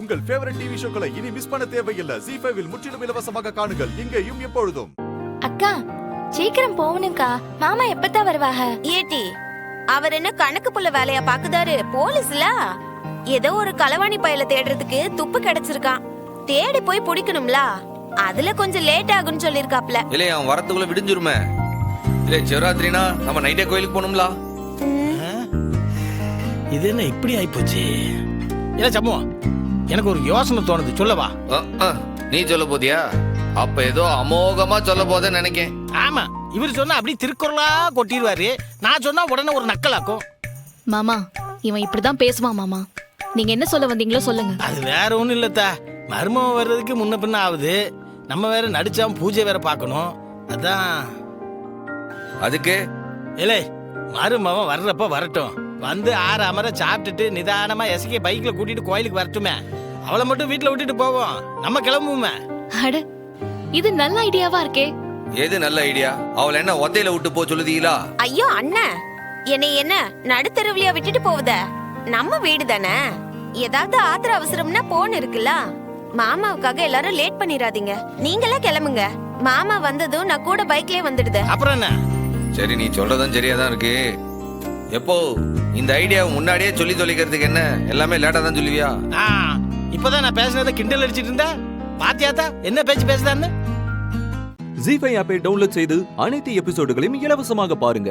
உங்கள் favourite TV ஷோக்களை இனி miss பண்ண தேவையில்லை. ZEE5 இல் முற்றிலும் இலவசமாக காணுங்கள். இங்கேயும் எப்பொழுதும். அக்கா சீக்கிரம் போகணும்க்கா. மாமா எப்பதான் வருவாங்க? ஏட்டி அவர் என்ன கணக்கு புள்ள வேலையா பாக்குதாரு? போலீஸ்ல ஏதோ ஒரு களவாணி பயல தேடுறதுக்கு துப்பு கிடைச்சிருக்கான். தேடி போய் பிடிக்கணும்ல, அதுல கொஞ்சம் லேட் ஆகும்னு சொல்லிருக்காப்ல. இல்ல அவன் வரத்துக்குள்ள விடிஞ்சிருமே. இல்ல சிவராத்திரினா நம்ம நைட்டே கோயிலுக்கு போகணும்ல. இது என்ன இப்படி ஆயிப்போச்சு? இல்ல சம்மு, எனக்கு ஒரு யோசனை தோணுது, சொல்லவா? நீ சொல்ல போதியா? அப்ப ஏதோ அமோகமா சொல்ல போதேன்னு நினைக்கேன். ஆமா, இவர் சொன்னா அப்படி திருக்குறளா கொட்டிடுவாரு. நான் சொன்னா உடனே ஒரு நக்கலாக்கும். மாமா இவன் இப்படிதான் பேசுவான் மாமா. நீங்க என்ன சொல்ல வந்தீங்களோ சொல்லுங்க. அது வேற ஒண்ணும் இல்லத்தா, மருமவன் வர்றதுக்கு முன்ன பின்ன ஆகுது. நம்ம வேற நடிச்சாம பூஜை வேற பார்க்கணும். அதான் அதுக்கு இல்லை, மருமவன் வர்றப்ப வரட்டும். வந்து ஆறு அமர சாப்பிட்டுட்டு நிதானமா எசைக்க பைக்ல கூட்டிட்டு கோயிலுக்கு வரட்டுமே. அவளை மட்டும் வீட்டுல விட்டுட்டு போவோம், நம்ம கிளம்புவோமே. அட இது நல்ல ஐடியாவா இருக்கே. எது நல்ல ஐடியா? அவளை என்ன ஒத்தையில விட்டு போ சொல்லுதீங்களா? ஐயோ அண்ணன், என்னை என்ன நடுத்தருவிலியா விட்டுட்டு போவத? நம்ம வீடு தானே, ஏதாவது ஆத்திர அவசரம்னா போன் இருக்குல்ல. மாமாவுக்காக எல்லாரும் லேட் பண்ணிராதீங்க, நீங்களே கிளம்புங்க. மாமா வந்ததும் நான் கூட பைக்லயே வந்துடுது. அப்புறம் என்ன? சரி, நீ சொல்றதும் சரியாதான் இருக்கு. எப்போ இந்த ஐடியாவை முன்னாடியே சொல்லி தொலைக்கிறதுக்கு என்ன எல்லாமே லேட்டா தான் சொல்லுவியா? இப்பதான் நான் பேசுனதை கிண்டல் அடிச்சிட்டு இருந்தேன். பாத்தியாத்தா என்ன பேச்சு பேசுதான்னு? ZEE5 ஆப்பை டவுன்லோட் செய்து அனைத்து எபிசோடுகளையும் இலவசமாக பாருங்க.